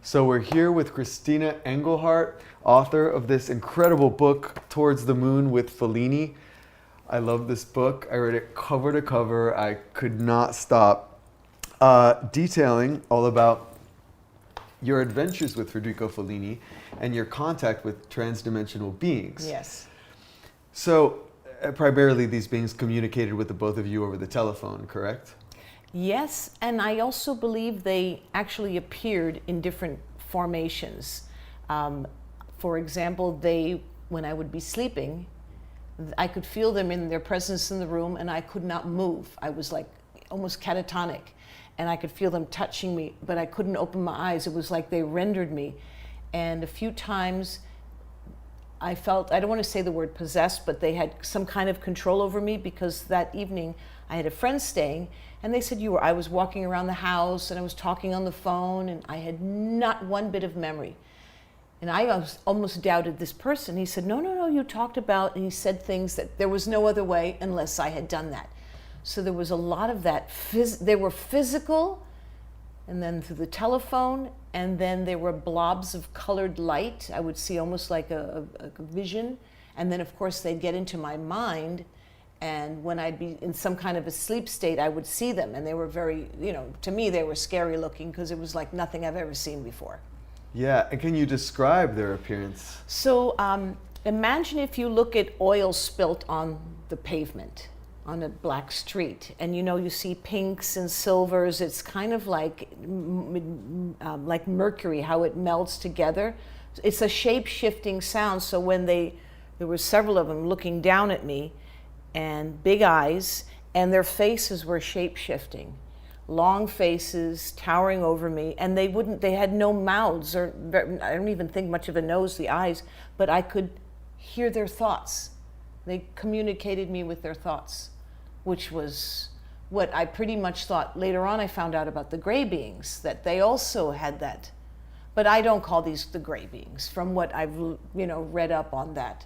So we're here with Christina Engelhardt, author of this incredible book, Towards the Moon with Fellini. I love this book. I read it cover to cover. I could not stop detailing all about your adventures with Federico Fellini and your contact with transdimensional beings. Yes. So primarily these beings communicated with the both of you over the telephone, correct? Yes, and I also believe they actually appeared in different formations. For example, when I would be sleeping, I could feel them in their presence in the room and I could not move. I was like almost catatonic and I could feel them touching me, but I couldn't open my eyes. It was like they rendered me. And a few times I felt, I don't want to say the word possessed, but they had some kind of control over me because that evening I had a friend staying and they said I was walking around the house and I was talking on the phone and I had not one bit of memory. And I almost doubted this person. He said, no, you talked about, and he said things that there was no other way unless I had done that. So there was a lot of that. They were physical, and then through the telephone, and then there were blobs of colored light. I would see almost like a vision. And then, of course, they'd get into my mind. And when I'd be in some kind of a sleep state, I would see them. And they were very, to me, they were scary looking because it was like nothing I've ever seen before. Yeah, and can you describe their appearance? So imagine if you look at oil spilt on the pavement on a black street, and you see pinks and silvers. It's kind of like mercury, how it melts together. It's a shape-shifting sound. So when there were several of them looking down at me, and big eyes, and their faces were shape-shifting. Long faces towering over me, and they had no mouths, or I don't even think much of a nose, the eyes, but I could hear their thoughts. They communicated me with their thoughts, which was what I pretty much thought. Later on I found out about the gray beings, that they also had that. But I don't call these the gray beings, from what I've read up on that.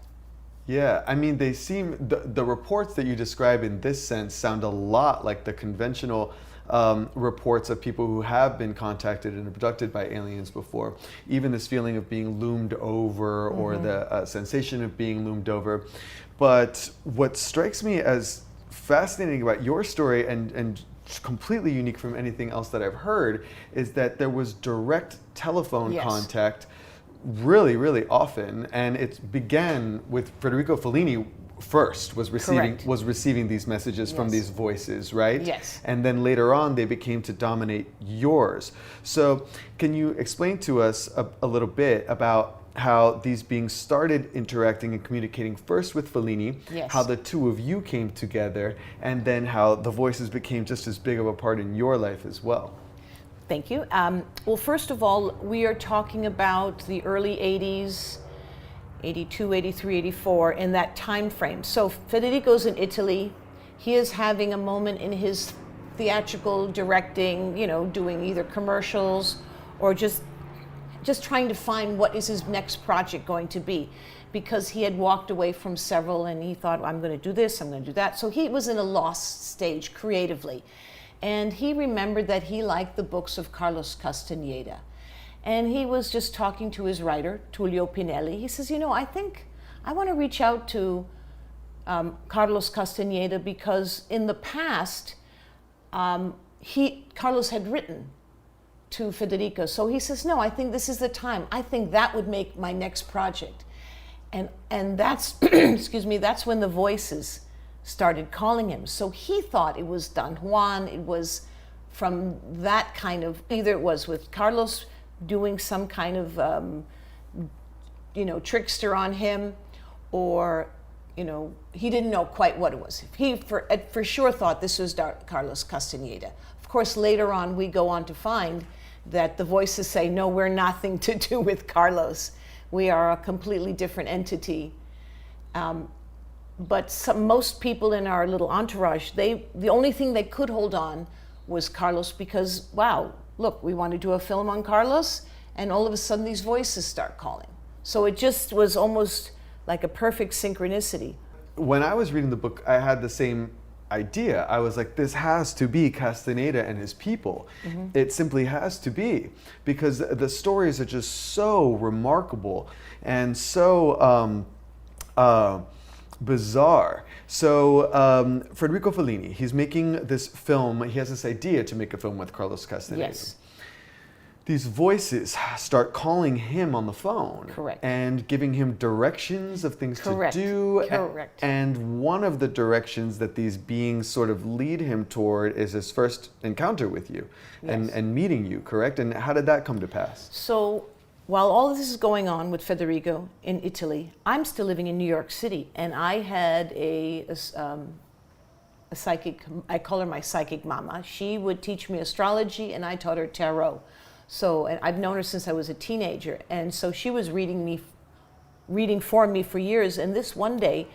Yeah, I mean, they seem, the reports that you describe in this sense sound a lot like the conventional reports of people who have been contacted and abducted by aliens before. Even this feeling of being loomed over, or the sensation of being loomed over. But what strikes me as fascinating about your story and completely unique from anything else that I've heard is that there was direct telephone contact really, really often, and it began with Federico Fellini first was receiving these messages from these voices, right? Yes. And then later on they became to dominate yours. So can you explain to us a little bit about how these beings started interacting and communicating first with Fellini, how the two of you came together, and then how the voices became just as big of a part in your life as well? Thank you. Well, first of all, we are talking about the early 80s, 82, 83, 84, in that time frame. So Federico's in Italy. He is having a moment in his theatrical directing, doing either commercials or just trying to find what is his next project going to be, because he had walked away from several and he thought, I'm going to do this, I'm going to do that. So he was in a lost stage creatively. And he remembered that he liked the books of Carlos Castaneda. And he was just talking to his writer, Tullio Pinelli. He says, I think I want to reach out to Carlos Castaneda, because in the past, Carlos had written to Federico. So he says, no, I think this is the time. I think that would make my next project. And that's, excuse me, that's when the voices started calling him. So he thought it was Don Juan. It was from that kind of, either it was with Carlos doing some kind of, trickster on him, or, he didn't know quite what it was. He for sure thought this was Carlos Castaneda. Of course, later on, we go on to find that the voices say, no, we're nothing to do with Carlos. We are a completely different entity. But most people in our little entourage, the only thing they could hold on was Carlos, because, wow, look, we want to do a film on Carlos, and all of a sudden these voices start calling. So it just was almost like a perfect synchronicity. When I was reading the book, I had the same idea. I was like, this has to be Castaneda and his people. It simply has to be, because the stories are just so remarkable and so bizarre. So Federico Fellini, he's making this film. He has this idea to make a film with Carlos Castaneda. Yes. These voices start calling him on the phone. Correct. And giving him directions of things Correct. to do. Correct. And one of the directions that these beings sort of lead him toward is his first encounter with you. Yes. And meeting you, correct? And how did that come to pass? So while all of this is going on with Federico in Italy, I'm still living in New York City, and I had a psychic, I call her my psychic mama. She would teach me astrology, and I taught her tarot. So, and I've known her since I was a teenager, and so she was reading for me for years. And this one day,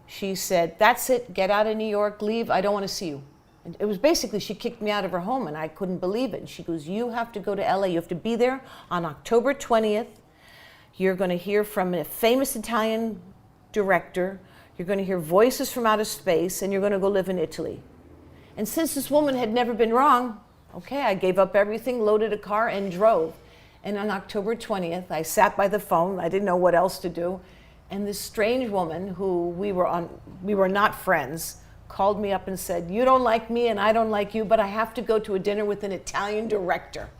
she said, "That's it. Get out of New York. Leave. I don't want to see you." And it was basically, she kicked me out of her home, and I couldn't believe it. And she goes, "You have to go to LA. You have to be there on October 20th. You're going to hear from a famous Italian director. You're going to hear voices from outer space, and you're going to go live in Italy." And since this woman had never been wrong, okay, I gave up everything, loaded a car, and drove. And on October 20th, I sat by the phone. I didn't know what else to do. And this strange woman, who we were not friends, called me up and said, "You don't like me and I don't like you, but I have to go to a dinner with an Italian director."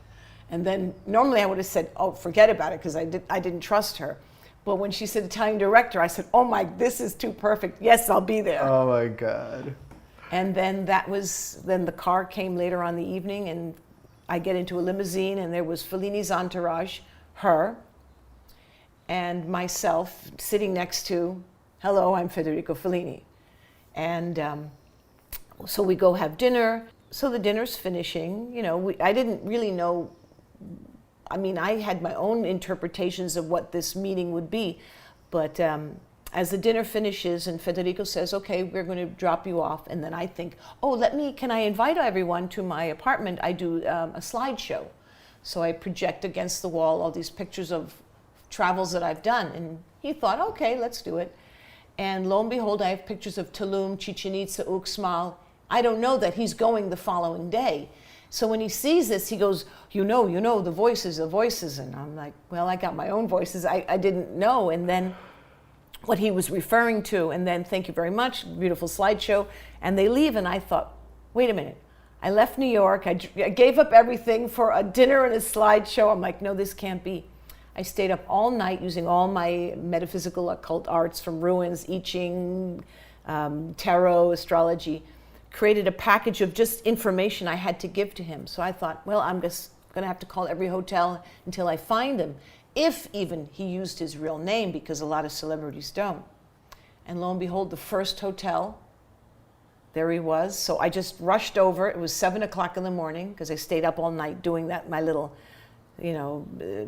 And then normally I would have said, "Oh, forget about it," because I didn't trust her. But when she said Italian director, I said, "Oh my, this is too perfect. Yes, I'll be there." Oh my God. And then then the car came later on the evening, and I get into a limousine, and there was Fellini's entourage, her, and myself sitting next to, "Hello, I'm Federico Fellini." And so we go have dinner. So the dinner's finishing. You know, I didn't really know. I mean, I had my own interpretations of what this meeting would be, but as the dinner finishes and Federico says, "Okay, we're going to drop you off," and then I think, "Oh, can I invite everyone to my apartment? I do a slideshow." So I project against the wall all these pictures of travels that I've done, and he thought, "Okay, let's do it." And lo and behold, I have pictures of Tulum, Chichen Itza, Uxmal. I don't know that he's going the following day. So when he sees this, he goes, you know, the voices. And I'm like, well, I got my own voices. I didn't know. And then what he was referring to, and then "Thank you very much, beautiful slideshow," and they leave, and I thought, wait a minute, I left New York, I gave up everything for a dinner and a slideshow. I'm like, no, this can't be. I stayed up all night using all my metaphysical occult arts, from ruins, I Ching, tarot, astrology, created a package of just information I had to give to him. So I thought, well, I'm just gonna have to call every hotel until I find him, if even he used his real name, because a lot of celebrities don't. And lo and behold, the first hotel, there he was. So I just rushed over. It was 7 o'clock in the morning, because I stayed up all night doing my little,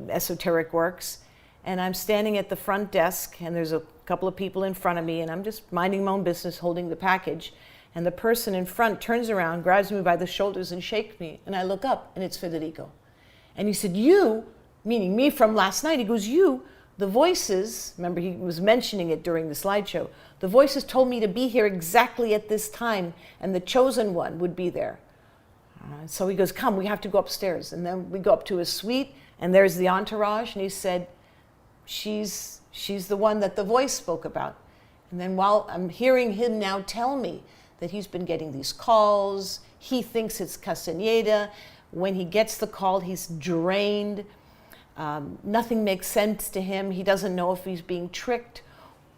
esoteric works. And I'm standing at the front desk, and there's a couple of people in front of me, and I'm just minding my own business, holding the package. And the person in front turns around, grabs me by the shoulders, and shakes me. And I look up, and it's Federico. And he said, "You," meaning me from last night, he goes, "You, the voices," remember he was mentioning it during the slideshow, "the voices told me to be here exactly at this time, and the chosen one would be there." So he goes, "Come, we have to go upstairs." And then we go up to his suite, and there's the entourage, and he said, she's the one that the voice spoke about. And then while I'm hearing him now tell me that he's been getting these calls, he thinks it's Castaneda. When he gets the call, he's drained. Nothing makes sense to him. He doesn't know if he's being tricked.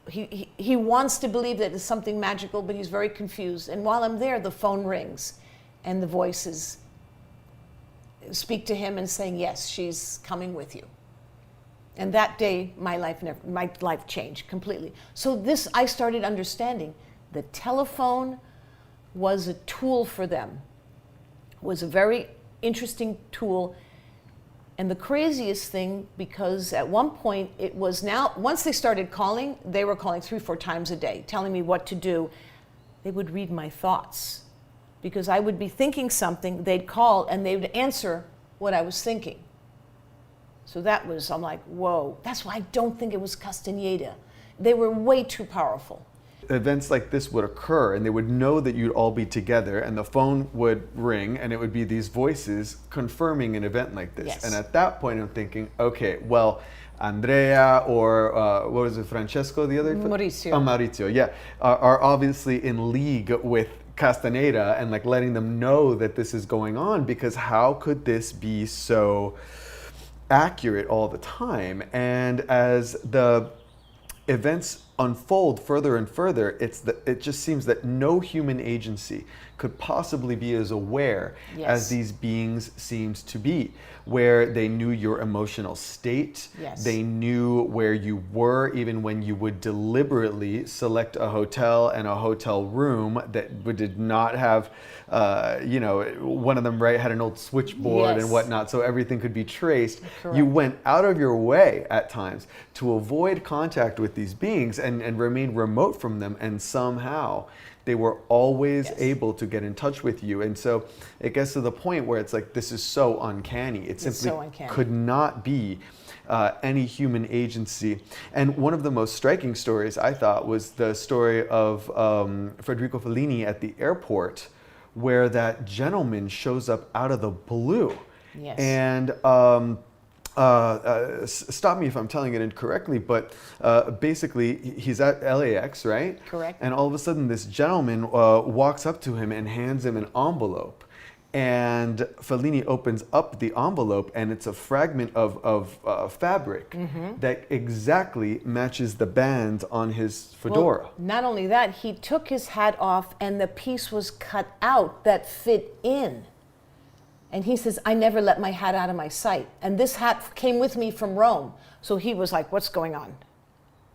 He wants to believe that it's something magical, but he's very confused. And while I'm there, the phone rings, and the voices speak to him and saying, "Yes, she's coming with you." And that day, my life changed completely. So I started understanding the telephone was a tool for them, was a very interesting tool. And the craziest thing, because at one point it was once they started calling, they were calling 3-4 times a day, telling me what to do. They would read my thoughts, because I would be thinking something, they'd call, and they would answer what I was thinking. So I'm like, whoa. That's why I don't think it was Castaneda. They were way too powerful. events like this would occur, and they would know that you'd all be together, and the phone would ring, and it would be these voices confirming an event like this. Yes. And at that point, I'm thinking, okay, well, Andrea or what was it, Francesco, the other? Maurizio. Oh, Maurizio, yeah, are obviously in league with Castaneda and like letting them know that this is going on, because how could this be so accurate all the time? And as the events unfold further and further, it just seems that no human agency could possibly be as aware Yes. as these beings seems to be, where they knew your emotional state, Yes. they knew where you were, even when you would deliberately select a hotel and a hotel room that did not have, one of them had an old switchboard Yes. and whatnot, so everything could be traced. Correct. You went out of your way at times to avoid contact with these beings and remain remote from them, and somehow they were always Yes. able to get in touch with you. And so it gets to the point where it's like, this is so uncanny. It simply so uncanny. could not be any human agency. And one of the most striking stories, I thought, was the story of Federico Fellini at the airport, where that gentleman shows up out of the blue. Yes. And stop me if I'm telling it incorrectly, but basically he's at LAX, right? Correct. And all of a sudden this gentleman walks up to him and hands him an envelope. And Fellini opens up the envelope, and it's a fragment of fabric that exactly matches the band on his fedora. Well, not only that, he took his hat off and the piece was cut out that fit in. And he says, I never let my hat out of my sight. And this hat came with me from Rome. So he was like, what's going on?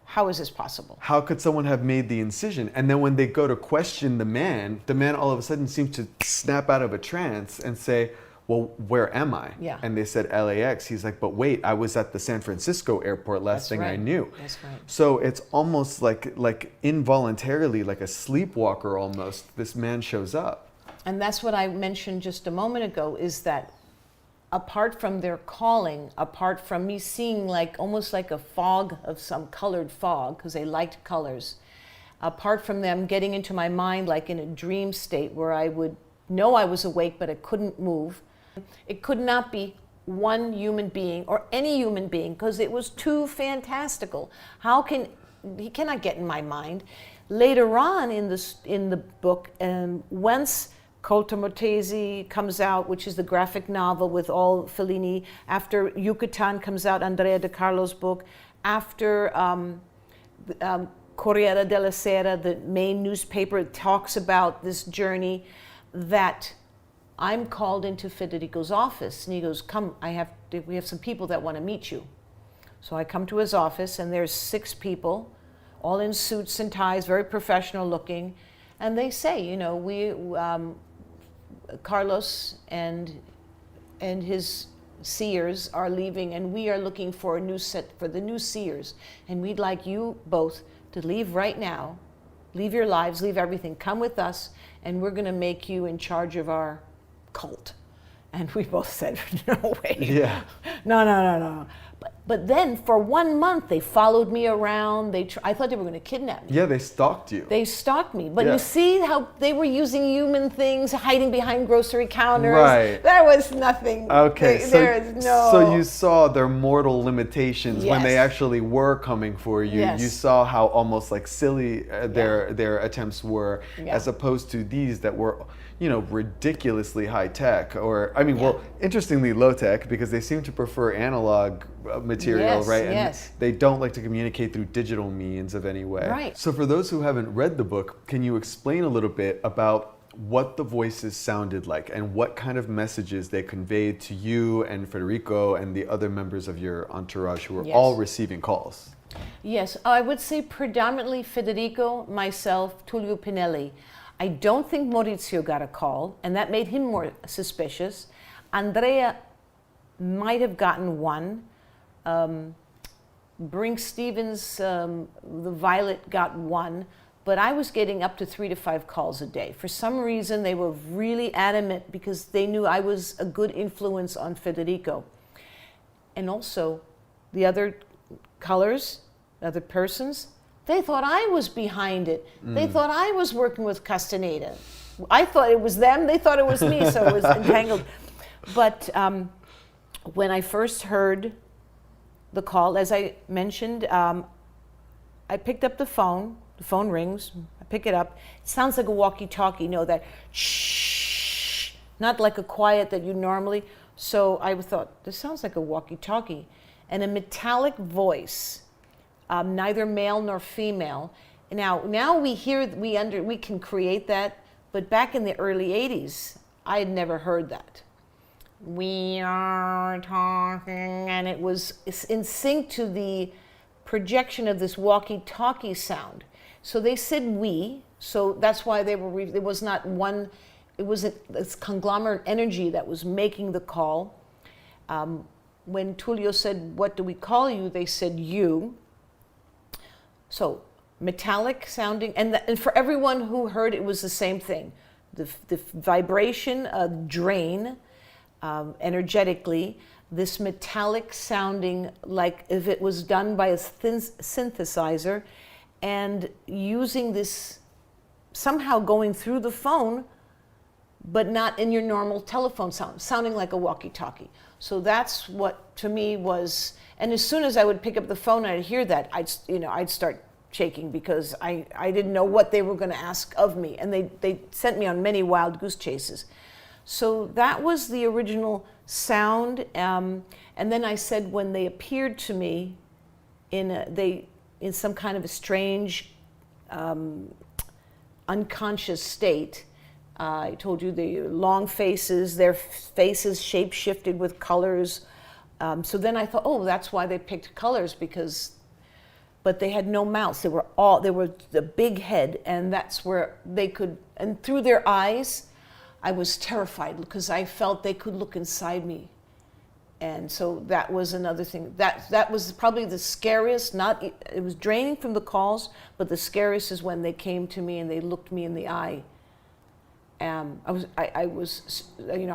How is this possible? How could someone have made the incision? And then when they go to question the man all of a sudden seems to snap out of a trance and say, well, where am I? Yeah. And they said LAX. He's like, but wait, I was at the San Francisco airport last That's thing I right. knew. That's right. So it's almost like involuntarily, like a sleepwalker almost, this man shows up. And that's what I mentioned just a moment ago, is that apart from their calling, apart from me seeing almost like a fog of some colored fog, because they liked colors, apart from them getting into my mind like in a dream state where I would know I was awake but I couldn't move, it could not be one human being or any human being, because it was too fantastical. He cannot get in my mind. Later on in the book, once Colta Mortesi comes out, which is the graphic novel with all Fellini, after Yucatan comes out, Andrea De Carlo's book, after Corriere della Sera, the main newspaper, talks about this journey, that I'm called into Federico's office, and he goes, come, we have some people that want to meet you. So I come to his office, and there's 6 people, all in suits and ties, very professional looking, and they say, Carlos and his seers are leaving, and we are looking for a new set for the new seers, and we'd like you both to leave right now, leave your lives, leave everything, come with us, and we're going to make you in charge of our cult. And we both said, no way. Yeah. No. But then for 1 month, they followed me around. I thought they were going to kidnap me. Yeah, they stalked you. They stalked me. But Yeah. you see how they were using human things, hiding behind grocery counters. Right. There was nothing. Okay, There is no. so you saw their mortal limitations when they Yes. actually were coming for you. Yes. You saw how almost like silly their attempts were, Yeah. as opposed to these that were, ridiculously high tech, or well, interestingly low tech, because they seem to prefer analog material, Yes, right? yes. And they don't like to communicate through digital means of any way. Right. So for those who haven't read the book, can you explain a little bit about what the voices sounded like and what kind of messages they conveyed to you and Federico and the other members of your entourage who were Yes. all receiving calls? Yes, I would say predominantly Federico, myself, Tullio Pinelli. I don't think Maurizio got a call, and that made him more suspicious. Andrea might have gotten one. Brink Stevens, the Violet, got one, but I was getting up to 3 to 5 calls a day. For some reason, they were really adamant because they knew I was a good influence on Federico. And also, the other colors, other persons, They thought I was behind it. They thought I was working with Castaneda. I thought it was them. They thought it was me, so it was entangled. But when I first heard the call, as I mentioned, I picked up the phone. The phone rings. I pick it up. It sounds like a walkie-talkie. You know, that shh, not like a quiet that you normally. So I thought, this sounds like a walkie-talkie. And a metallic voice, neither male nor female. Now we can create that, but back in the early 80s, I had never heard that. We are talking, and it's in sync to the projection of this walkie-talkie sound. So they said we, so that's why there was not one, it was this conglomerate energy that was making the call. When Tullio said, what do we call you? They said you. So metallic sounding, and for everyone who heard it was the same thing. The vibration, drain, energetically, this metallic sounding like if it was done by a synthesizer, and using this, somehow going through the phone, but not in your normal telephone sound, sounding like a walkie-talkie. So that's what, to me, was, and as soon as I would pick up the phone and I'd hear that, I'd start shaking because I didn't know what they were going to ask of me. And they sent me on many wild goose chases. So that was the original sound. And then I said, when they appeared to me in some kind of a strange, unconscious state, I told you the long faces, their faces shape-shifted with colors. So then I thought, oh, that's why they picked colors, but they had no mouths. They were the big head, and that's where they could, and through their eyes, I was terrified because I felt they could look inside me. And so that was another thing. That was probably the scariest, it was draining from the calls, but the scariest is when they came to me and they looked me in the eye. I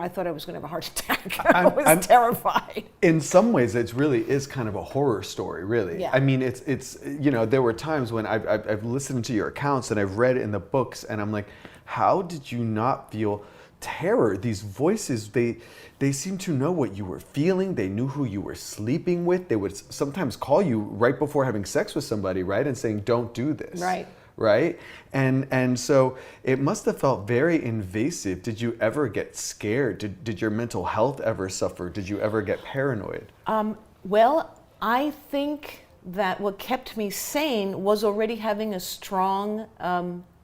thought I was going to have a heart attack. I was terrified. In some ways, it really is kind of a horror story, really. Yeah. I mean, it's there were times when I've listened to your accounts and I've read in the books, and I'm like, how did you not feel terror? These voices, they seem to know what you were feeling. They knew who you were sleeping with. They would sometimes call you right before having sex with somebody, right, and saying, "Don't do this." Right? And so it must have felt very invasive. Did you ever get scared? Did your mental health ever suffer? Did you ever get paranoid? Well, I think that what kept me sane was already having a strong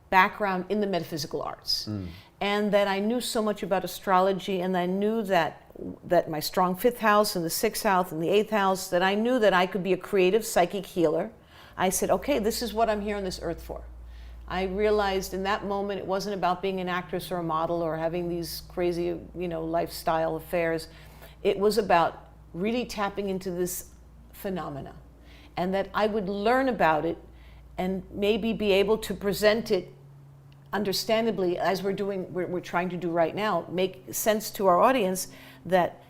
background in the metaphysical arts. And that I knew so much about astrology, and I knew that my strong 5th house and the 6th house and the 8th house, that I knew that I could be a creative psychic healer. I said, okay, this is what I'm here on this earth for. I realized in that moment it wasn't about being an actress or a model or having these crazy, lifestyle affairs. It was about really tapping into this phenomena, and that I would learn about it and maybe be able to present it understandably, as we're trying to do right now, make sense to our audience that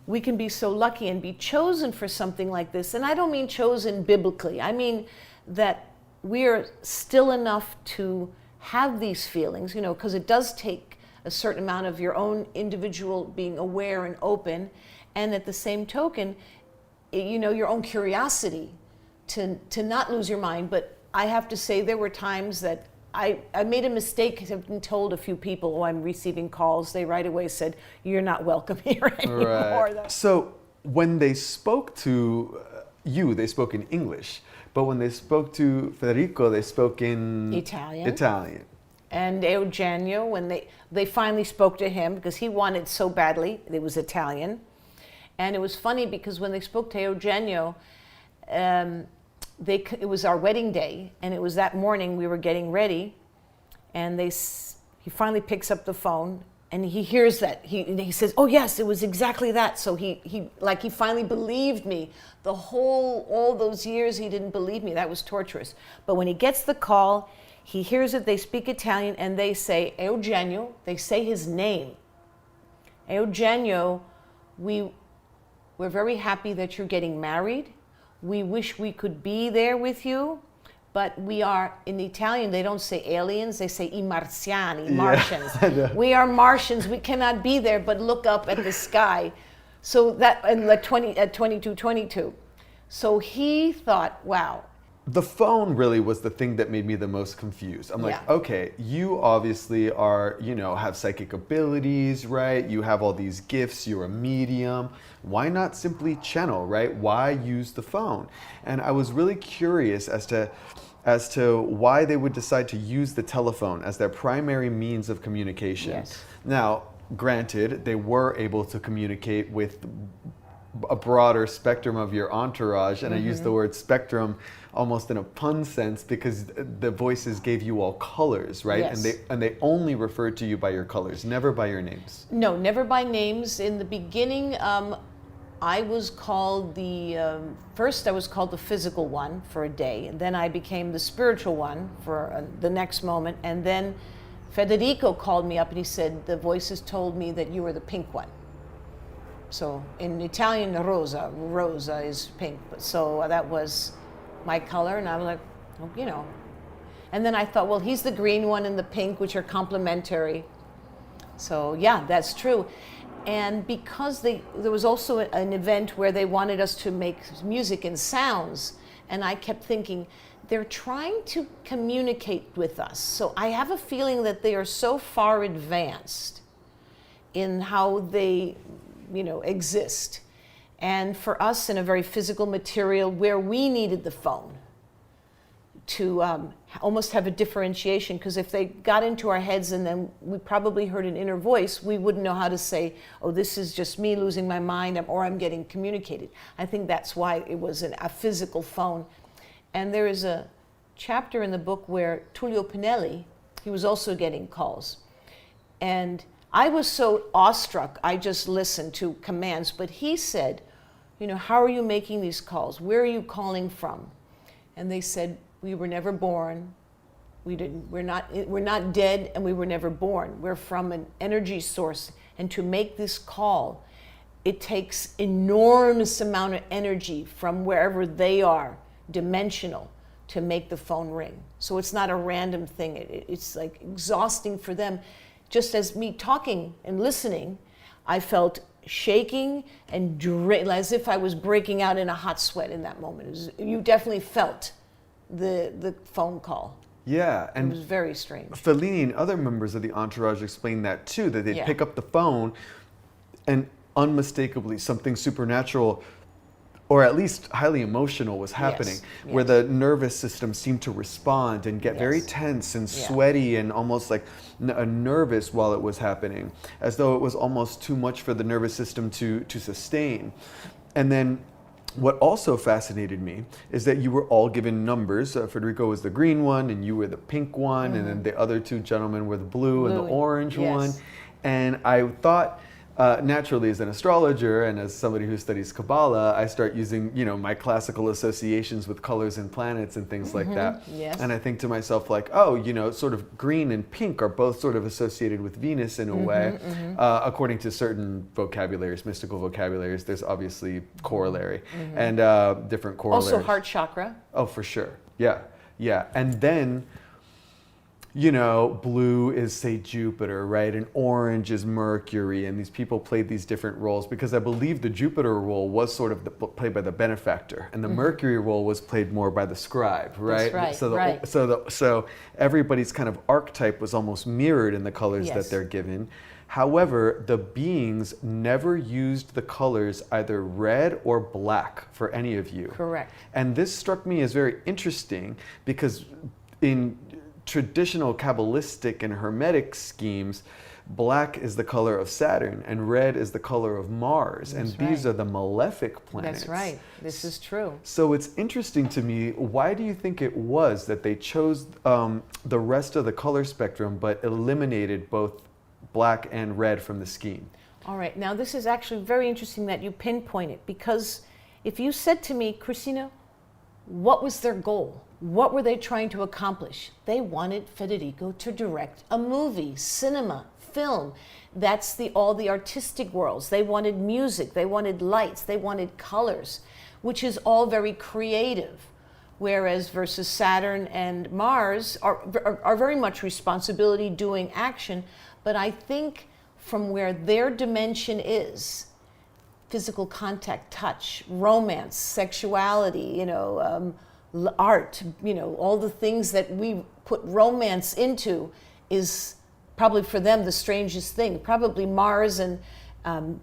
we can be so lucky and be chosen for something like this. And I don't mean chosen biblically. I mean that we're still enough to have these feelings, because it does take a certain amount of your own individual being aware and open, and at the same token, your own curiosity to not lose your mind. But I have to say there were times that I made a mistake. I've been told a few people, oh, I'm receiving calls. They right away said, you're not welcome here anymore. Right. So when they spoke to you, they spoke in English. But when they spoke to Federico, they spoke in Italian. And Eugenio, when they finally spoke to him, because he wanted so badly, it was Italian. And it was funny because when they spoke to Eugenio, it was our wedding day, and it was that morning we were getting ready, and he finally picks up the phone, and he hears that. He says, oh yes, it was exactly that. So he finally believed me. All those years he didn't believe me. That was torturous. But when he gets the call, he hears it, they speak Italian, and they say, Eugenio, they say his name. Eugenio, we're very happy that you're getting married. We wish we could be there with you, but we are, in Italian, they don't say aliens, they say I marziani, Yeah, Martians. I know. We are Martians, we cannot be there but look up at the sky. So that, and at 2222. So he thought, wow. The phone really was the thing that made me the most confused. I'm like, Yeah. okay, you obviously are, have psychic abilities, right? You have all these gifts, you're a medium. Why not simply channel, right? Why use the phone? And I was really curious as to why they would decide to use the telephone as their primary means of communication. Yes. Now, granted, they were able to communicate with a broader spectrum of your entourage, and I use the word spectrum almost in a pun sense because the voices gave you all colors, right? Yes. And they only referred to you by your colors, never by your names. No, never by names. In the beginning, I was called first I was called the physical one for a day, and then I became the spiritual one for the next moment, and then Federico called me up and he said, the voices told me that you were the pink one. So in Italian, rosa is pink, so that was my color, and I was like, oh, And then I thought, well, he's the green one and the pink, which are complementary. So yeah, that's true. And because there was also an event where they wanted us to make music and sounds, and I kept thinking, they're trying to communicate with us. So I have a feeling that they are so far advanced in how they, exist. And for us, in a very physical material where we needed the phone to almost have a differentiation, because if they got into our heads and then we probably heard an inner voice, we wouldn't know how to say, oh, this is just me losing my mind, or I'm getting communicated. I think that's why it was a physical phone. And there is a chapter in the book where Tullio Pinelli, he was also getting calls. And I was so awestruck, I just listened to commands, but he said, how are you making these calls? Where are you calling from? And they said, we were never born. We're not dead, and we were never born. We're from an energy source, and to make this call, it takes enormous amount of energy from wherever they are, dimensional, to make the phone ring. So it's not a random thing. It's like exhausting for them. Just as me talking and listening, I felt shaking and as if I was breaking out in a hot sweat in that moment. You definitely felt the phone call. Yeah, and it was very strange. Fellini and other members of the entourage explained that too, that they'd Yeah. pick up the phone and unmistakably something supernatural, or at least highly emotional, was happening, Yes, where yes. the nervous system seemed to respond and get very Yes. tense and Yeah. sweaty and almost like nervous while it was happening, as though it was almost too much for the nervous system to sustain. And then what also fascinated me is that you were all given numbers. Federico was the green one, and you were the pink one, and then the other two gentlemen were the blue and the Blue, orange yes. one. And I thought, naturally, as an astrologer and as somebody who studies Kabbalah, I start using, my classical associations with colors and planets and things like that. Yes. And I think to myself, like, oh, sort of green and pink are both sort of associated with Venus in a way, according to certain vocabularies, mystical vocabularies. There's obviously corollary and different corollaries. Also heart chakra. Oh, for sure. Yeah. Yeah. And then, blue is, say, Jupiter, right? And orange is Mercury. And these people played these different roles because I believe the Jupiter role was sort of played by the benefactor, and the Mercury role was played more by the scribe, right? That's right, So everybody's kind of archetype was almost mirrored in the colors that Yes. they're given. However, the beings never used the colors either red or black for any of you. Correct. And this struck me as very interesting because in traditional Kabbalistic and Hermetic schemes, black is the color of Saturn and red is the color of Mars. That's and these right. are the malefic planets. That's right. This is true. So it's interesting to me, why do you think it was that they chose the rest of the color spectrum but eliminated both black and red from the scheme? All right. Now, this is actually very interesting that you pinpoint it, because if you said to me, Christina, what was their goal? What were they trying to accomplish? They wanted Federico to direct a movie, cinema, film. That's all the artistic worlds. They wanted music, they wanted lights, they wanted colors, which is all very creative. whereas versus Saturn and Mars are very much responsibility, doing action. But I think from where their dimension is, physical contact, touch, romance, sexuality, art, all the things that we put romance into is probably for them the strangest thing. Probably Mars and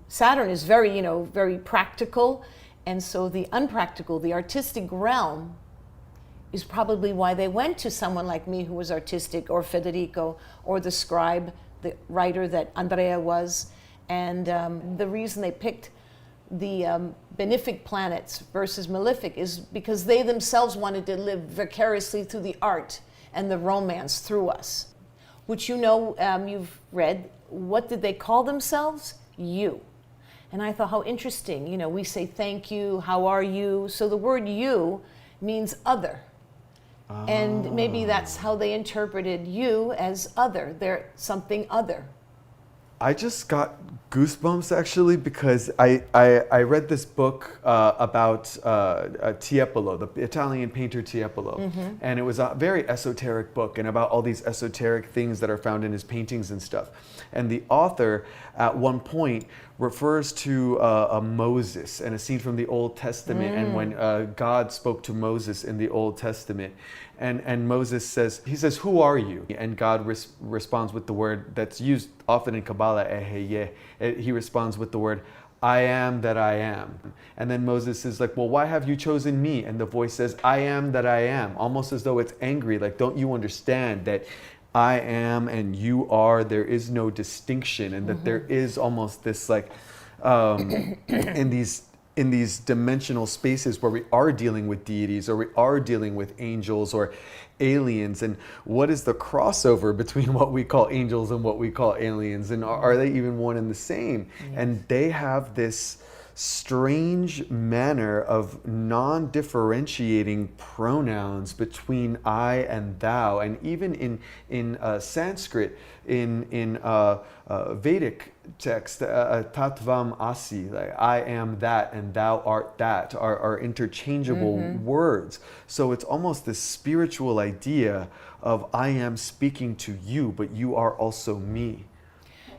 Saturn is very, very practical. And so the unpractical, the artistic realm is probably why they went to someone like me who was artistic, or Federico, or the scribe, the writer that Andrea was. And the reason they picked the benefic planets versus malefic is because they themselves wanted to live vicariously through the art and the romance through us. Which you've read, what did they call themselves? You. And I thought, how interesting. We say thank you, how are you? So the word you means other. Oh. And maybe that's how they interpreted you, as other. They're something other. I just got goosebumps actually, because I read this book about Tiepolo, the Italian painter Tiepolo. Mm-hmm. And it was a very esoteric book, and about all these esoteric things that are found in his paintings and stuff. And the author at one point refers to Moses and a scene from the Old Testament, and when God spoke to Moses in the Old Testament. And Moses says, who are you? And God responds with the word that's used often in Kabbalah, eheye. He responds with the word, I am that I am. And then Moses is like, well, why have you chosen me? And the voice says, I am that I am. Almost as though it's angry, like, don't you understand that I am and you are, there is no distinction, and that there is almost this like, in these dimensional spaces where we are dealing with deities, or we are dealing with angels or aliens, and what is the crossover between what we call angels and what we call aliens, and are they even one and the same? Yes. And they have this strange manner of non-differentiating pronouns between I and thou, and even in Sanskrit, in Vedic text, tatvam asi, like I am that and thou art that, are interchangeable words. So it's almost this spiritual idea of I am speaking to you, but you are also me.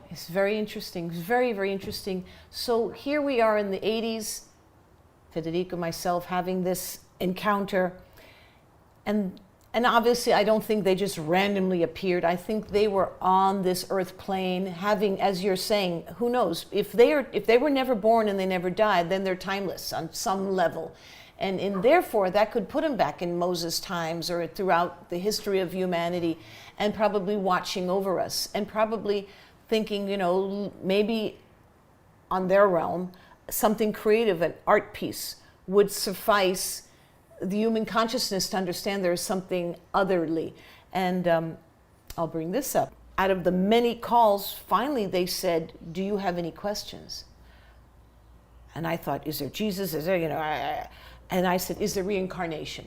It's very interesting, very, very interesting. So here we are in the 80s, Federico, myself, having this encounter. And obviously I don't think they just randomly appeared. I think they were on this earth plane having, as you're saying, who knows, if they were never born and they never died, then they're timeless on some level. And therefore that could put them back in Moses' times or throughout the history of humanity, and probably watching over us, and probably thinking, maybe on their realm, something creative, an art piece, would suffice the human consciousness to understand there is something otherly. And I'll bring this up. Out of the many calls, finally they said, do you have any questions? And I thought, is there Jesus? Is there, and I said, is there reincarnation?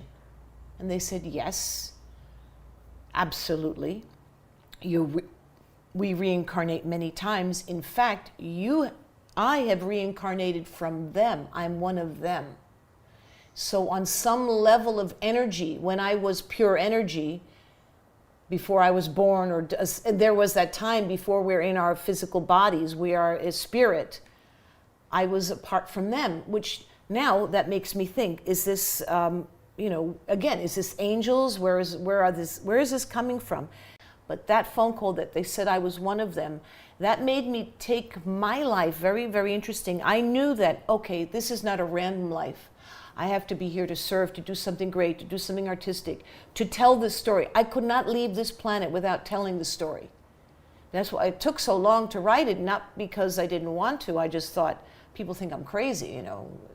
And they said, yes, absolutely. We reincarnate many times. In fact, I have reincarnated from them. I'm one of them. So on some level of energy, when I was pure energy, before I was born, or there was that time before we're in our physical bodies, we are a spirit, I was apart from them, which now that makes me think, is this, again, is this angels? Where is this coming from? But that phone call that they said I was one of them, that made me take my life very, very interesting. I knew that, okay, this is not a random life. I have to be here to serve, to do something great, to do something artistic, to tell this story. I could not leave this planet without telling the story. That's why it took so long to write it, not because I didn't want to. I just thought, people think I'm crazy,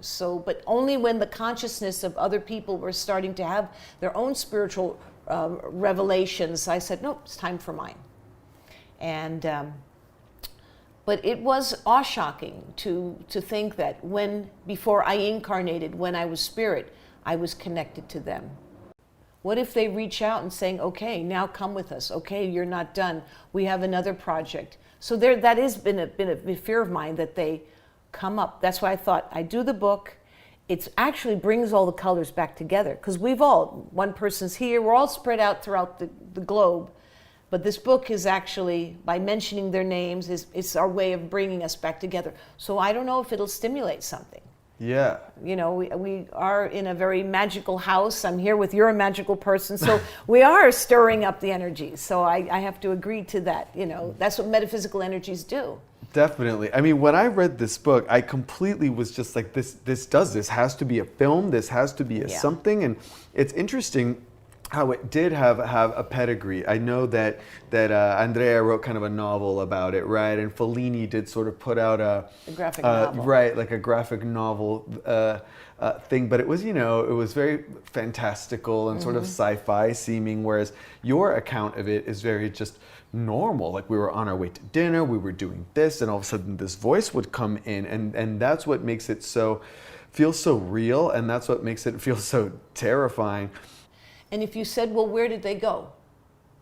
So, but only when the consciousness of other people were starting to have their own spiritual revelations, I said, nope, it's time for mine. And but it was awe-shocking to think that before I incarnated, when I was spirit, I was connected to them. What if they reach out and saying, okay, now come with us. Okay, you're not done. We have another project. So that has been a fear of mine, that they come up. That's why I thought I do the book. it actually brings all the colors back together, because we've all, one person's here, we're all spread out throughout the globe. But this book is actually, by mentioning their names, it's our way of bringing us back together. So I don't know if it'll stimulate something. Yeah. You know, we are in a very magical house. I'm here with you're a magical person. So we are stirring up the energies. So I have to agree to that. You know, that's what metaphysical energies do. Definitely. I mean, when I read this book, I completely was just like, this has to be a film. This has to be a something. And it's interesting how it did have a pedigree. I know that Andrea wrote kind of a novel about it, right? And Fellini did sort of put out a graphic novel, right? Like a graphic novel thing. But it was, you know, it was very fantastical and sort of sci-fi seeming, whereas your account of it is very just normal. Like we were on our way to dinner, we were doing this, and all of a sudden this voice would come in, and that's what makes it feel so real, and that's what makes it feel so terrifying. And if you said, well, where did they go?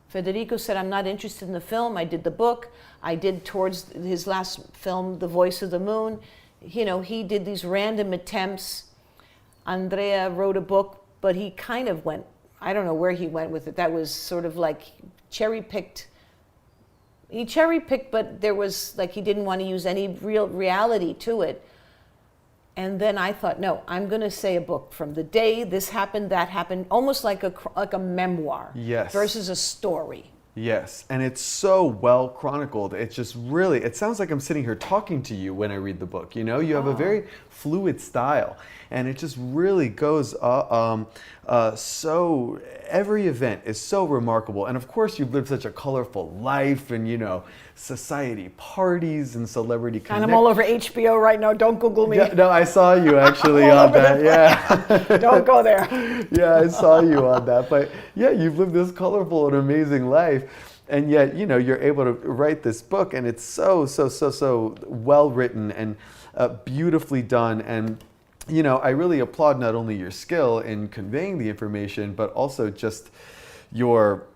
Federico said, I'm not interested in the film. I did the book. I did towards his last film, The Voice of the Moon. You know, he did these random attempts. Andrea wrote a book, but he kind of went, I don't know where he went with it. That was sort of like cherry-picked. He cherry-picked, but there was, like, he didn't want to use any real reality to it. And then I thought, no, I'm going to say a book from the day this happened, that happened, almost like a memoir. Yes. Versus a story. Yes, and it's so well chronicled. It's just really, it sounds like I'm sitting here talking to you when I read the book. You know, you have a very fluid style, and it just really goes, so every event is so remarkable. And of course, you've lived such a colorful life, and, you know, society parties and celebrity And I'm all over HBO right now. Don't Google me. Yeah, no, I saw you actually on that. Yeah. Don't go there. Yeah, I saw you on that. But yeah, you've lived this colorful and amazing life. And yet, you know, you're able to write this book, and it's so well written and beautifully done. And, you know, I really applaud not only your skill in conveying the information, but also just your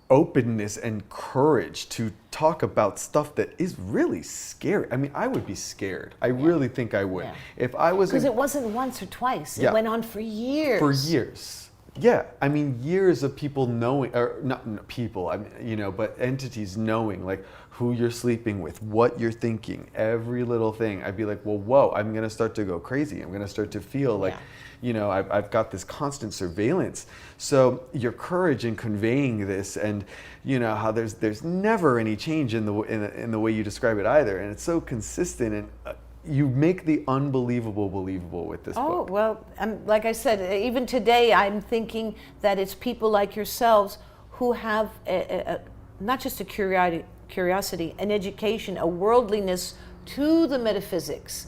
openness and courage to talk about stuff that is really scary. I mean, I would be scared. I really think I would. Yeah. If I was... Because it wasn't once or twice. It went on for years. For years. Yeah. I mean, years of people knowing, or not people, I mean, you know, but entities knowing, like, who you're sleeping with, what you're thinking, every little thing. I'd be like, well, whoa, I'm going to start to go crazy. I'm going to start to feel like, you know, I've got this constant surveillance. So your courage in conveying this, and, you know, how there's never any change in the way you describe it either. And it's so consistent, and you make the unbelievable believable with this book. Oh, well, like I said, even today I'm thinking that it's people like yourselves who have not just a curiosity, an education, a worldliness to the metaphysics,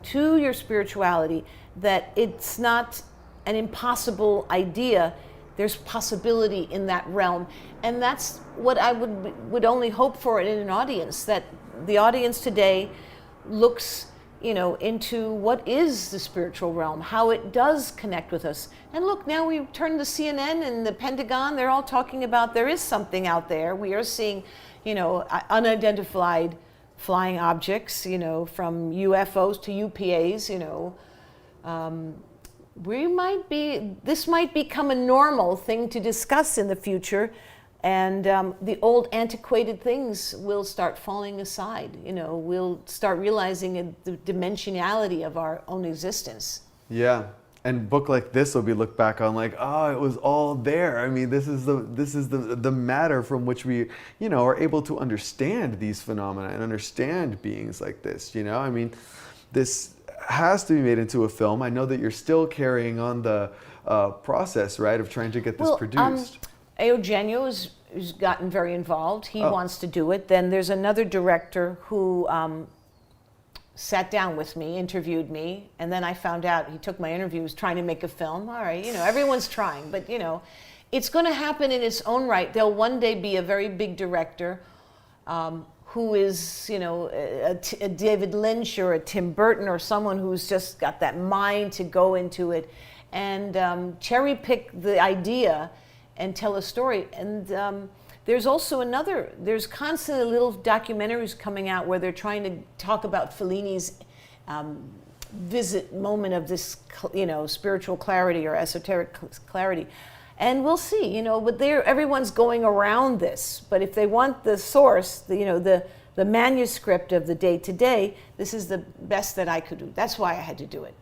to your spirituality, that it's not an impossible idea. There's possibility in that realm. And that's what I would only hope for in an audience, that the audience today looks, you know, into what is the spiritual realm, how it does connect with us. And look, now we turn to CNN and the Pentagon, they're all talking about there is something out there. We are seeing, you know, unidentified flying objects, you know, from UFOs to UPAs, you know. This might become a normal thing to discuss in the future, and the old antiquated things will start falling aside. You know, we'll start realizing the dimensionality of our own existence. Yeah. And a book like this will be looked back on like, oh, it was all there. I mean, this is the matter from which we, you know, are able to understand these phenomena and understand beings like this. You know, I mean, this has to be made into a film. I know that you're still carrying on the process, right, of trying to get this produced. Eugenio has gotten very involved. He wants to do it. Then there's another director who sat down with me, interviewed me, and then I found out he took my interview, was trying to make a film. All right, you know, everyone's trying, but, you know, it's going to happen in its own right. There'll one day be a very big director who is, you know, a David Lynch or a Tim Burton or someone who's just got that mind to go into it and cherry pick the idea and tell a story. And there's also there's constantly little documentaries coming out where they're trying to talk about Fellini's moment of this, spiritual clarity or esoteric clarity. And we'll see, but everyone's going around this. But if they want the source, the manuscript of the day-to-day, this is the best that I could do. That's why I had to do it.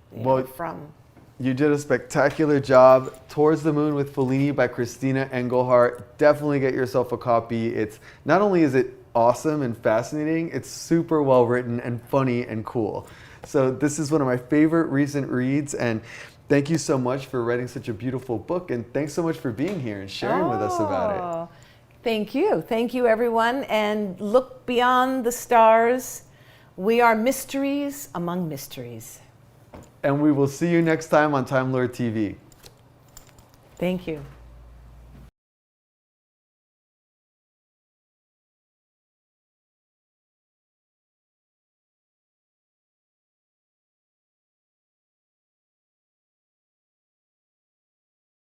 You did a spectacular job. Towards the Moon with Fellini by Christina Engelhardt. Definitely get yourself a copy. It's not only is it awesome and fascinating, it's super well written and funny and cool. So this is one of my favorite recent reads, and thank you so much for writing such a beautiful book, and thanks so much for being here and sharing with us about it. Thank you. Thank you, everyone. And look beyond the stars. We are mysteries among mysteries. And we will see you next time on Time Lord TV. Thank you.